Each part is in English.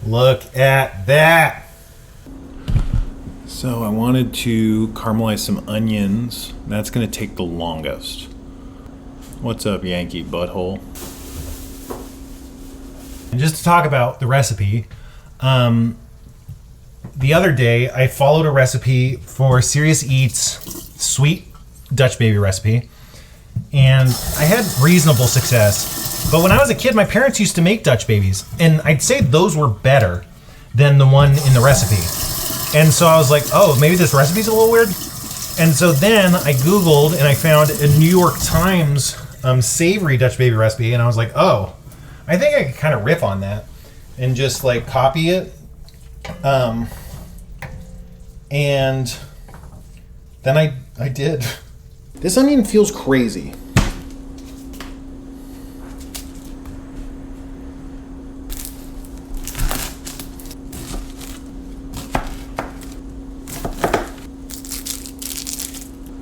Look at that. So I wanted to caramelize some onions. That's going to take the longest. What's up, Yankee butthole? And just to talk about the recipe, the other day I followed a recipe for Serious Eats sweet Dutch baby recipe, and I had reasonable success. But when I was a kid, my parents used to make Dutch babies, and I'd say those were better than the one in the recipe. And so I was like, oh, maybe this recipe's a little weird. And so then I Googled and I found a New York Times savory Dutch baby recipe, and I was like, oh, I think I could kind of riff on that and just like copy it. And then I did. This onion feels crazy.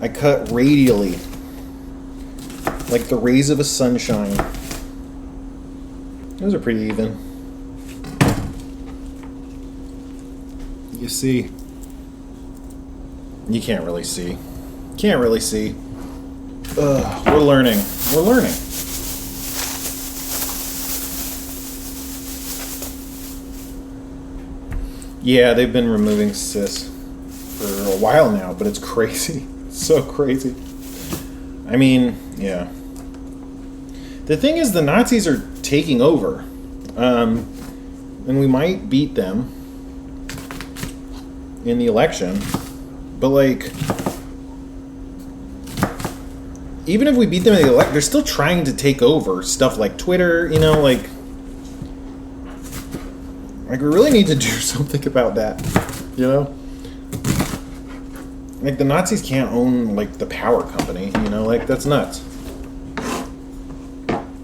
I cut radially, like the rays of a sunshine. Those are pretty even. You see? You can't really see. Can't really see. Ugh, we're learning. We're learning. Yeah, they've been removing cis for a while now, but it's crazy. So crazy. I mean, yeah. The thing is, the Nazis are taking over. And we might beat them in the election. But, like, even if we beat them in the election, they're still trying to take over stuff like Twitter, you know, like we really need to do something about that, you know? Like, the Nazis can't own, like, the power company, you know? Like, that's nuts.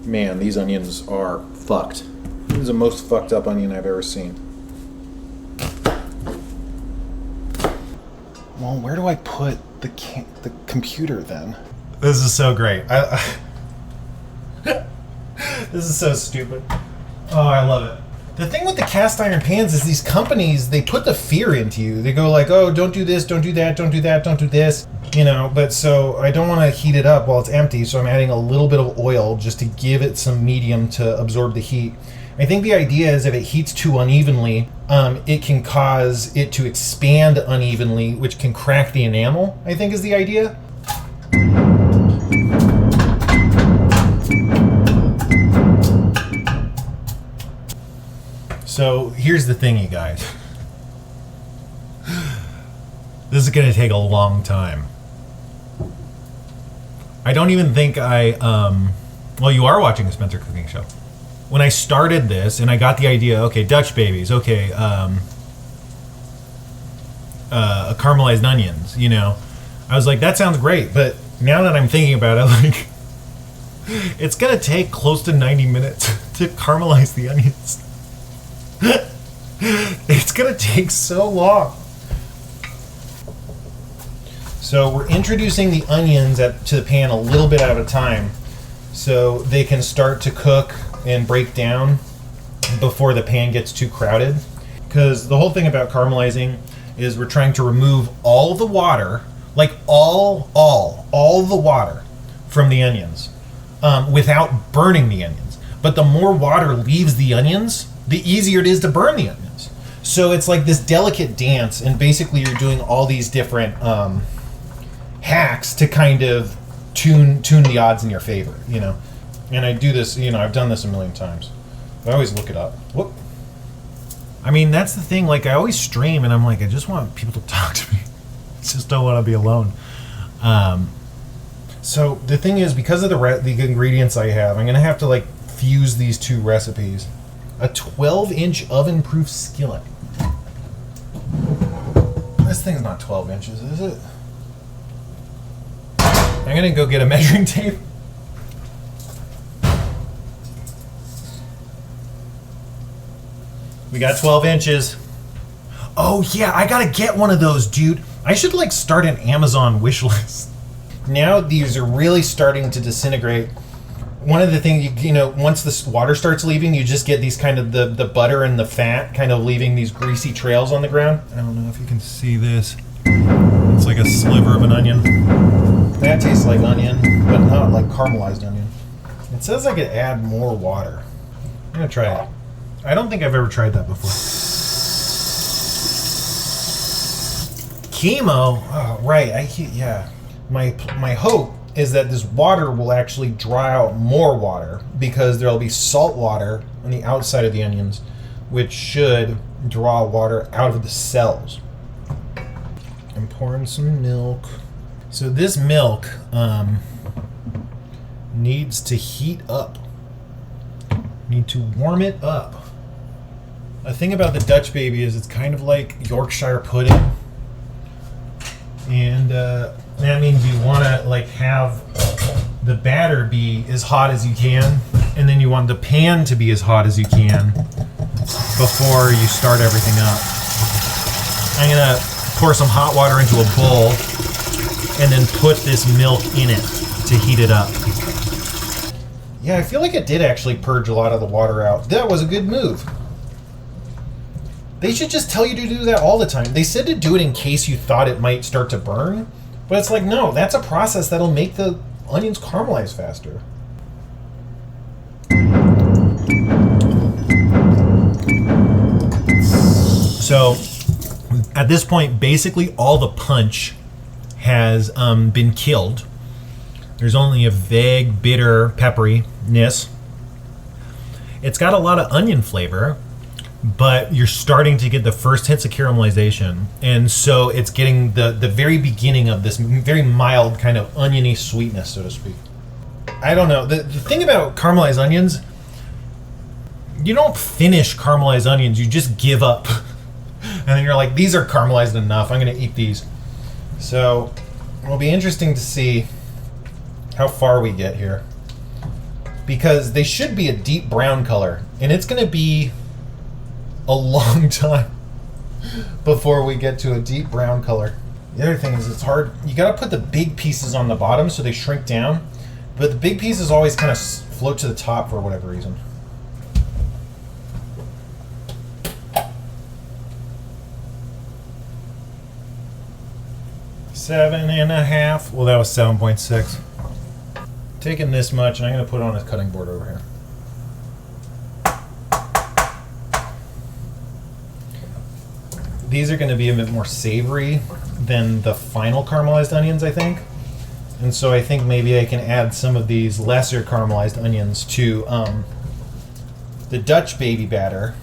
Man, these onions are fucked. This is the most fucked up onion I've ever seen. Well, where do I put the computer, then? This is so great. This is so stupid. Oh, I love it. The thing with the cast iron pans is these companies, they put the fear into you. They go like, oh, don't do this, don't do that, don't do that, don't do this. You know, but so I don't want to heat it up while it's empty, so I'm adding a little bit of oil just to give it some medium to absorb the heat. I think the idea is if it heats too unevenly, it can cause it to expand unevenly, which can crack the enamel, I think is the idea. So here's the thing, you guys. This is going to take a long time. I don't even think well, you are watching a Spencer Cooking Show. When I started this and I got the idea, okay, Dutch babies, okay, caramelized onions, you know, I was like, that sounds great. But now that I'm thinking about it, like, it's going to take close to 90 minutes to caramelize the onions. It's gonna take so long. So we're introducing the onions to the pan a little bit at a time so they can start to cook and break down before the pan gets too crowded. Because the whole thing about caramelizing is we're trying to remove all the water, like all the water from the onions without burning the onions. But the more water leaves the onions, the easier it is to burn the onions. So it's like this delicate dance, and basically you're doing all these different hacks to kind of tune the odds in your favor, you know. And I do this, you know, I've done this a million times. I always look it up. Whoop. I mean, that's the thing, like I always stream and I'm like, I just want people to talk to me. I just don't want to be alone. So the thing is, because of the ingredients I have, I'm going to have to like fuse these two recipes. A 12-inch oven-proof skillet. This thing's not 12 inches, is it? I'm gonna go get a measuring tape. We got 12 inches. Oh yeah, I gotta get one of those, dude. I should like start an Amazon wish list. Now these are really starting to disintegrate. one of the things, you know, once this water starts leaving, you just get these kind of the butter and the fat kind of leaving these greasy trails on the ground. I don't know if you can see this. It's like a sliver of an onion. That tastes like onion, but not like caramelized onion. It says I could add more water. I'm gonna try it. I don't think I've ever tried that before. Chemo? Oh, right. Yeah. My hope is that this water will actually draw out more water because there'll be salt water on the outside of the onions, which should draw water out of the cells. I'm pouring some milk. So this milk needs to heat up. Need to warm it up. The thing about the Dutch baby is it's kind of like Yorkshire pudding. And that means you want to like have the batter be as hot as you can, and then you want the pan to be as hot as you can before you start everything up. I'm gonna pour some hot water into a bowl and then put this milk in it to heat it up. Yeah, I feel like it did actually purge a lot of the water out. That was a good move. They should just tell you to do that all the time. They said to do it in case you thought it might start to burn, but it's like, no, that's a process that'll make the onions caramelize faster. So at this point, basically all the punch has been killed. There's only a vague, bitter pepperiness. It's got a lot of onion flavor, but you're starting to get the first hints of caramelization. And so it's getting the very beginning of this very mild kind of oniony sweetness, so to speak. I don't know. The thing about caramelized onions, you don't finish caramelized onions, you just give up. And then you're like, these are caramelized enough, I'm going to eat these. So it'll be interesting to see how far we get here. Because they should be a deep brown color, and it's going to be a long time before we get to a deep brown color. The other thing is it's hard. You got to put the big pieces on the bottom so they shrink down, but the big pieces always kind of float to the top for whatever reason. Seven and a half. Well, that was 7.6. Taking this much, and I'm going to put it on a cutting board over here. These are going to be a bit more savory than the final caramelized onions, I think. And so I think maybe I can add some of these lesser caramelized onions to the Dutch baby batter,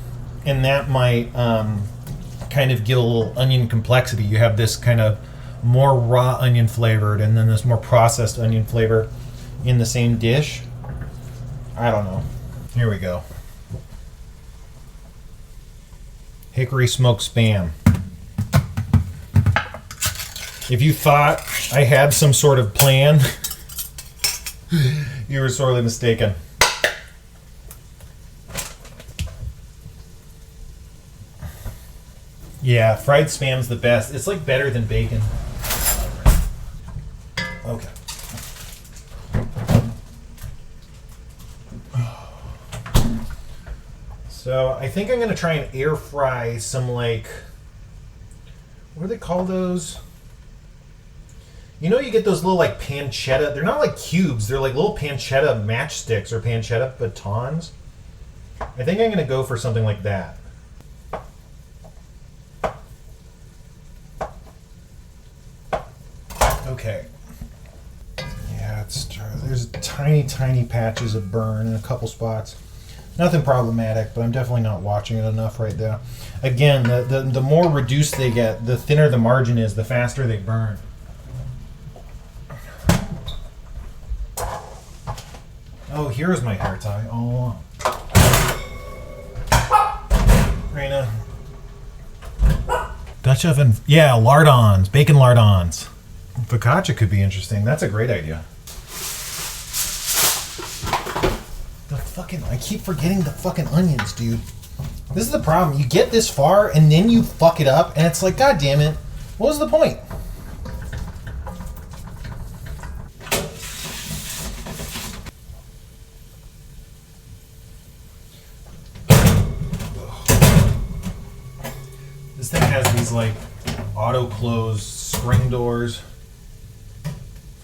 and that might kind of give a little onion complexity. You have this kind of more raw onion flavored, and then this more processed onion flavor in the same dish. I don't know. Here we go. Hickory smoked Spam. If you thought I had some sort of plan, you were sorely mistaken. Yeah, fried Spam's the best. It's like better than bacon. Okay. So I think I'm going to try and air fry some, like, what do they call those? You know, you get those little like pancetta. They're not like cubes. They're like little pancetta matchsticks or pancetta batons. I think I'm going to go for something like that. Okay. Yeah, there's tiny patches of burn in a couple spots. Nothing problematic, but I'm definitely not watching it enough right there. Again, the more reduced they get, the thinner the margin is, the faster they burn. Oh, here's my hair tie all along. Raina. Dutch oven, yeah, lardons, bacon lardons. Focaccia could be interesting. That's a great idea. I keep forgetting the fucking onions, dude. This is the problem. You get this far and then you fuck it up, and it's like, God damn it. What was the point? This thing has these like auto close spring doors.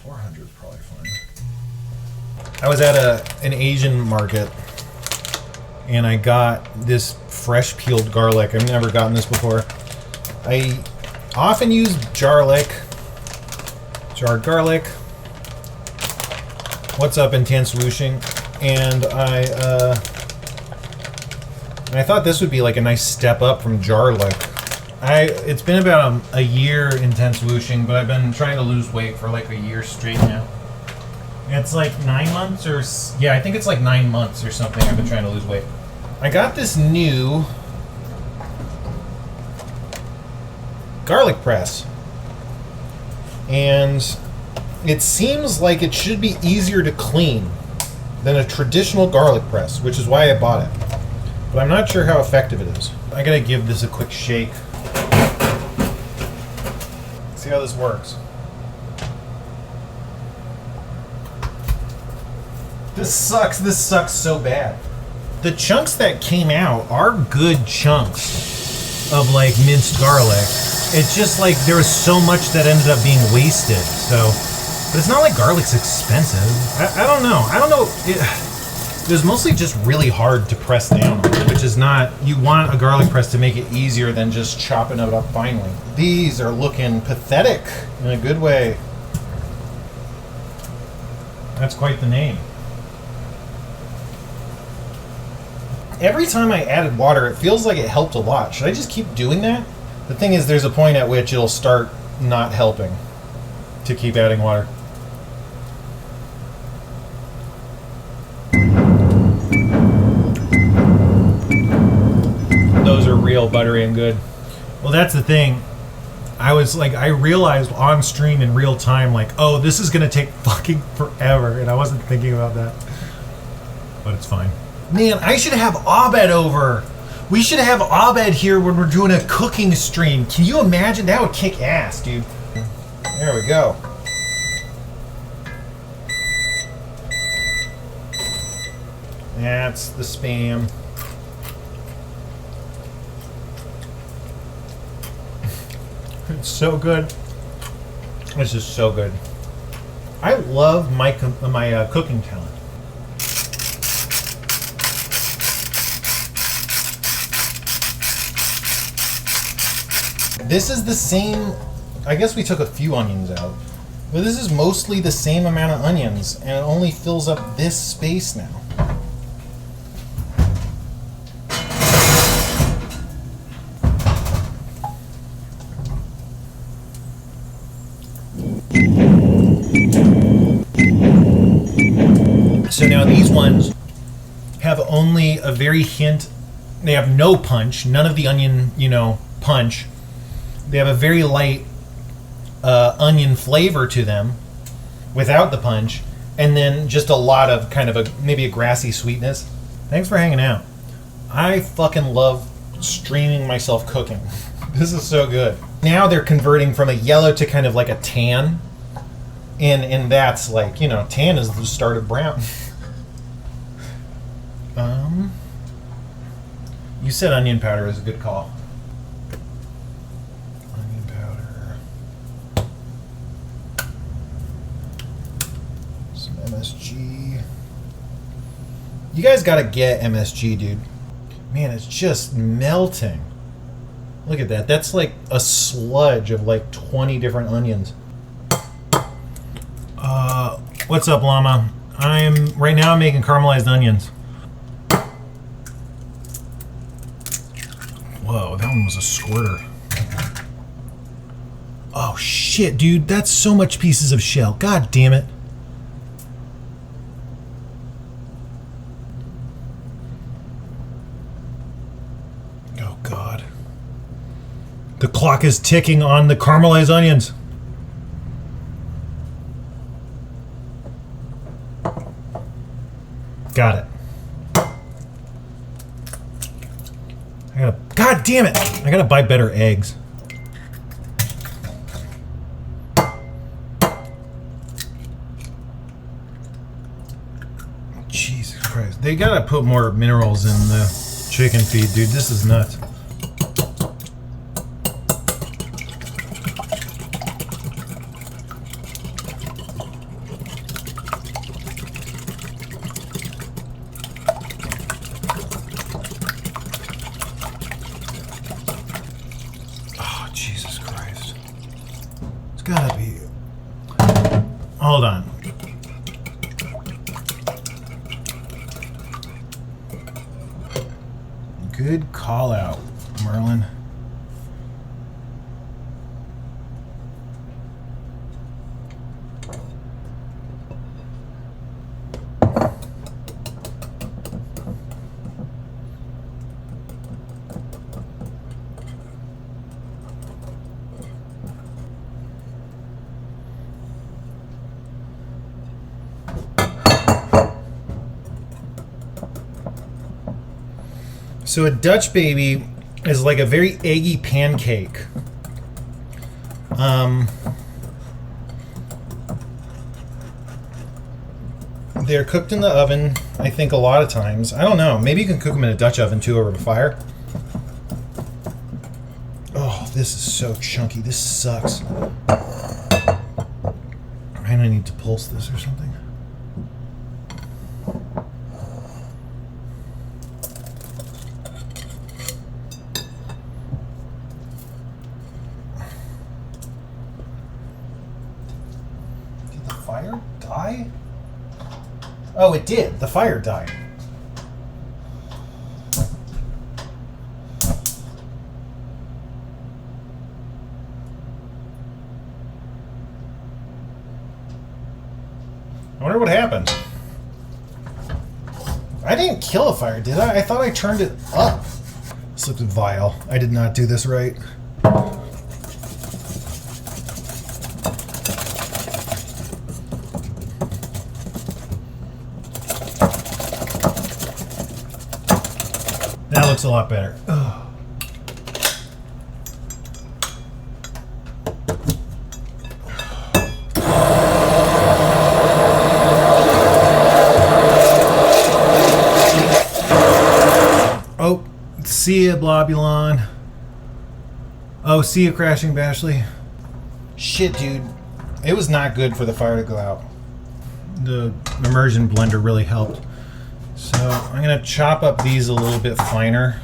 400 is probably fine. I was at an Asian market and I got this fresh peeled garlic. I've never gotten this before. I often use jarred garlic. What's up, intense whooshing? And I thought this would be like a nice step up from garlic. It's been about a year intense whooshing, but I've been trying to lose weight for like a year straight now. It's like 9 months I think it's like 9 months or something I've been trying to lose weight. I got this new garlic press. And it seems like it should be easier to clean than a traditional garlic press, which is why I bought it. But I'm not sure how effective it is. I gotta give this a quick shake. See how this works. This sucks so bad. The chunks that came out are good chunks of like minced garlic. It's just like there was so much that ended up being wasted. So, but it's not like garlic's expensive. I don't know. It was mostly just really hard to press down on, which is not, you want a garlic press to make it easier than just chopping it up finely. These are looking pathetic in a good way. That's quite the name. Every time I added water, it feels like it helped a lot. Should I just keep doing that? The thing is, there's a point at which it'll start not helping to keep adding water. Those are real buttery and good. Well, that's the thing. I realized on stream in real time, like, oh, this is gonna take fucking forever, and I wasn't thinking about that. But it's fine. Man, I should have Abed over. We should have Abed here when we're doing a cooking stream. Can you imagine? That would kick ass, dude. There we go. That's the Spam. It's so good. This is so good. I love my cooking talent. This is the same, I guess we took a few onions out, but this is mostly the same amount of onions, and it only fills up this space now. So now these ones have only a very hint, they have no punch, none of the onion, punch. They have a very light onion flavor to them without the punch, and then just a lot of kind of maybe a grassy sweetness. Thanks for hanging out. I fucking love streaming myself cooking. This is so good. Now they're converting from a yellow to kind of like a tan, and that's like, tan is the start of brown. You said onion powder is a good call. MSG. You guys gotta get MSG, dude. Man, it's just melting. Look at that. That's like a sludge of like 20 different onions. What's up, Llama? Right now I'm making caramelized onions. Whoa, that one was a squirter. Oh shit, dude. That's so much pieces of shell. God damn it. God. The clock is ticking on the caramelized onions. Got it. God damn it! I gotta buy better eggs. Jesus Christ. They gotta put more minerals in the chicken feed, dude. This is nuts. gotta be. Hold on. Good call out, Merlin. So a Dutch baby is like a very eggy pancake. They're cooked in the oven, I think, a lot of times. I don't know. Maybe you can cook them in a Dutch oven, too, over the fire. Oh, this is so chunky. This sucks. I might need to pulse this or something. Did the fire die? Oh, it did. The fire died. I wonder what happened. I didn't kill a fire, did I? I thought I turned it up. This looks vile. I did not do this right. That looks a lot better. Ugh. Oh, see ya, Blobulon. Oh, see ya, Crashing Bashley. Shit, dude. It was not good for the fire to go out. The immersion blender really helped. So I'm going to chop up these a little bit finer.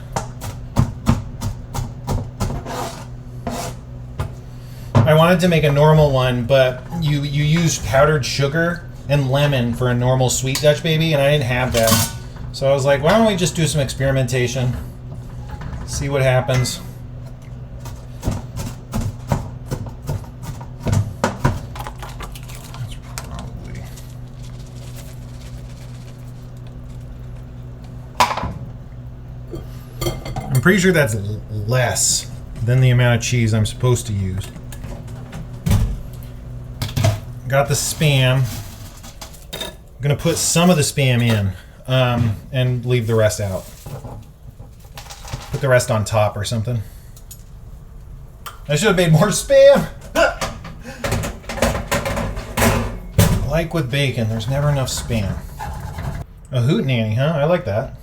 I wanted to make a normal one, but you use powdered sugar and lemon for a normal sweet Dutch baby, and I didn't have that. So I was like, why don't we just do some experimentation? See what happens. I'm pretty sure that's less than the amount of cheese I'm supposed to use. Got the Spam. I'm gonna put some of the Spam in and leave the rest out. Put the rest on top or something. I should have made more Spam. Like with bacon, there's never enough Spam. A hootenanny, huh? I like that.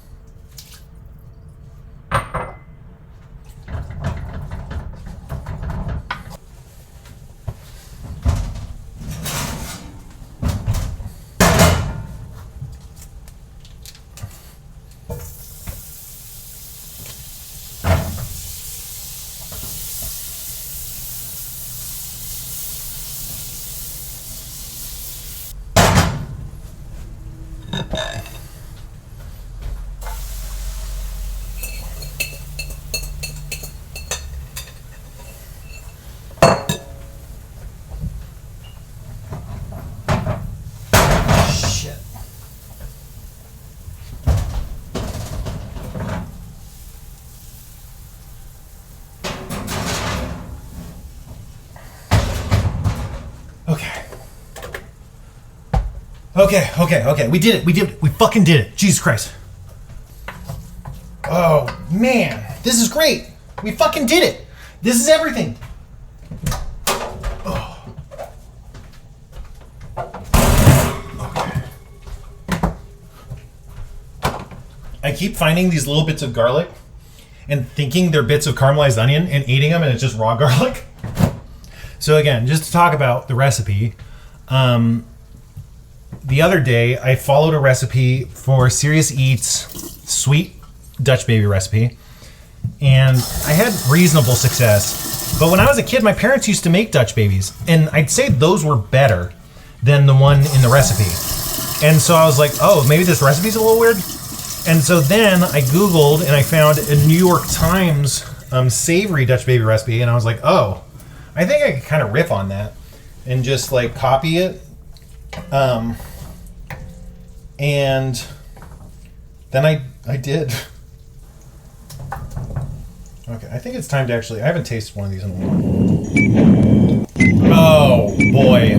Okay. We did it. We fucking did it. Jesus Christ. Oh, man. This is great. We fucking did it. This is everything. Oh. Okay. I keep finding these little bits of garlic and thinking they're bits of caramelized onion and eating them, and it's just raw garlic. So again, just to talk about the recipe, the other day, I followed a recipe for Serious Eats sweet Dutch baby recipe, and I had reasonable success. But when I was a kid, my parents used to make Dutch babies, and I'd say those were better than the one in the recipe. And so I was like, oh, maybe this recipe's a little weird. And so then I Googled and I found a New York Times savory Dutch baby recipe, and I was like, oh, I think I could kind of riff on that and just like copy it. And then I did. Okay, I think it's time to actually... I haven't tasted one of these in a while. Oh, boy.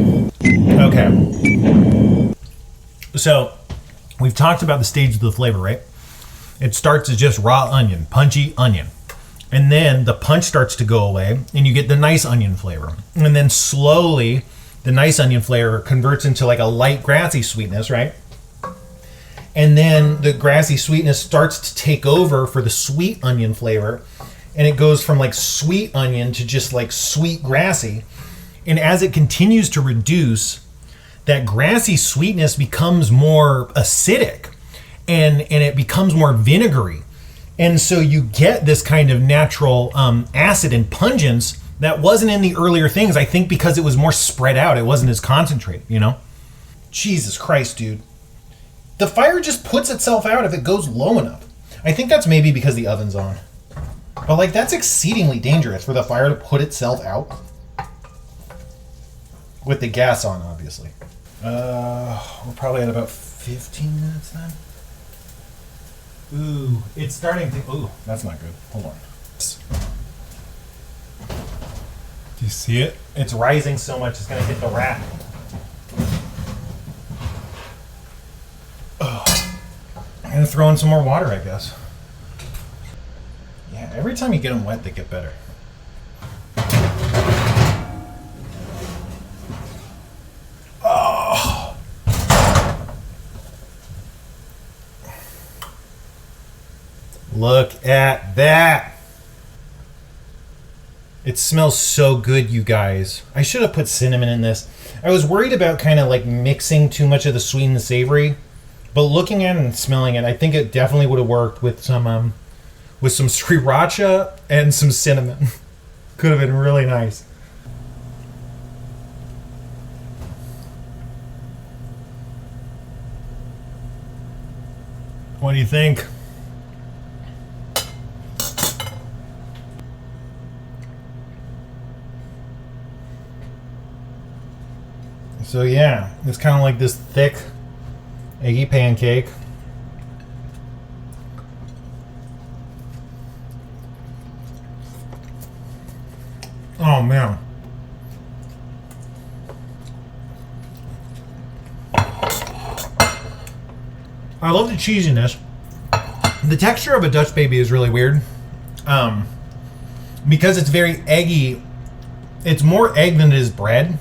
Okay. So, we've talked about the stage of the flavor, right? It starts as just raw onion, punchy onion. And then the punch starts to go away, and you get the nice onion flavor. And then slowly, the nice onion flavor converts into like a light grassy sweetness, right? And then the grassy sweetness starts to take over for the sweet onion flavor. And it goes from like sweet onion to just like sweet grassy. And as it continues to reduce, that grassy sweetness becomes more acidic and it becomes more vinegary. And so you get this kind of natural acid and pungence that wasn't in the earlier things. I think because it was more spread out. It wasn't as concentrated, you know? Jesus Christ, dude. The fire just puts itself out if it goes low enough. I think that's maybe because the oven's on. But like, that's exceedingly dangerous for the fire to put itself out. With the gas on, obviously. We're probably at about 15 minutes then. Ooh, it's starting to... Ooh, that's not good. Hold on. Do you see it? It's rising so much it's going to hit the rack. I'm going to throw in some more water, I guess. Yeah, every time you get them wet, they get better. Oh. Look at that. It smells so good, you guys. I should have put cinnamon in this. I was worried about kind of like mixing too much of the sweet and the savory, but looking at it and smelling it, I think it definitely would have worked with some sriracha and some cinnamon. Could have been really nice. What do you think? So yeah, it's kind of like this thick, eggy pancake. Oh man. I love the cheesiness. The texture of a Dutch baby is really weird. Because it's very eggy. It's more egg than it is bread,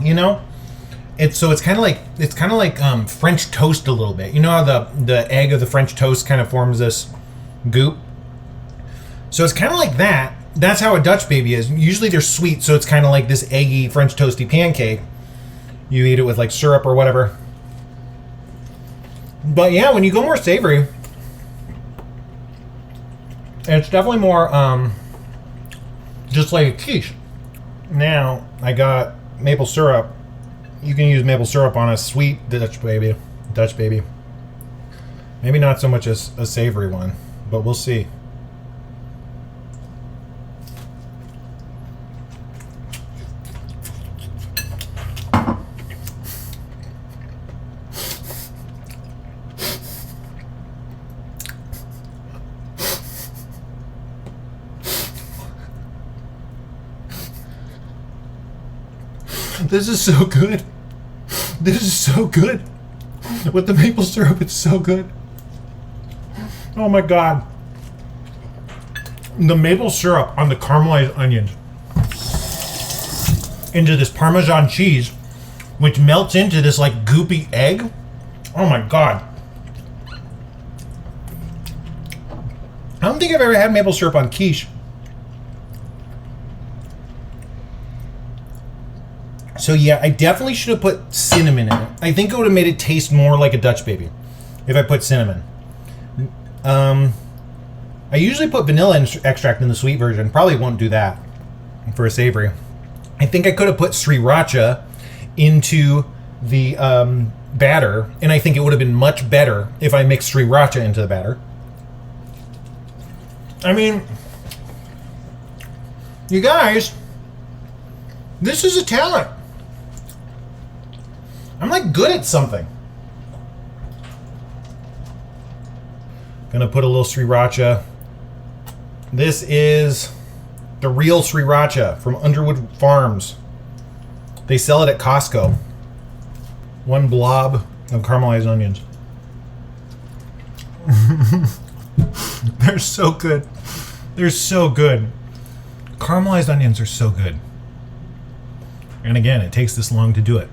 you know? It's kind of like French toast a little bit. You know how the egg of the French toast kind of forms this goop? So it's kind of like that. That's how a Dutch baby is. Usually they're sweet, so it's kind of like this eggy French toasty pancake. You eat it with like syrup or whatever. But yeah, when you go more savory, it's definitely more just like a quiche. Now I got maple syrup. You can use maple syrup on a sweet Dutch baby. Maybe not so much as a savory one, but we'll see. This is so good. This is so good. With the maple syrup, it's so good. Oh my god. The maple syrup on the caramelized onions into this Parmesan cheese, which melts into this like goopy egg. Oh my god. I don't think I've ever had maple syrup on quiche. So yeah, I definitely should have put cinnamon in it. I think it would have made it taste more like a Dutch baby if I put cinnamon. I usually put vanilla extract in the sweet version. Probably won't do that. for a savory. I think I could have put sriracha into the batter, and I think it would have been much better if I mixed sriracha into the batter. I mean, you guys, this is a talent. I'm like good at something. Gonna put a little sriracha. This is the real sriracha from Underwood Farms. They sell it at Costco. One blob of caramelized onions. They're so good. They're so good. Caramelized onions are so good. And again, it takes this long to do it.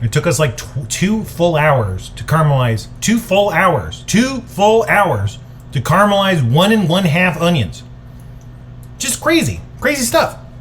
It took us like 2 full hours to caramelize. 2 full hours. 2 full hours to caramelize 1 1/2 onions. Just crazy. Crazy stuff.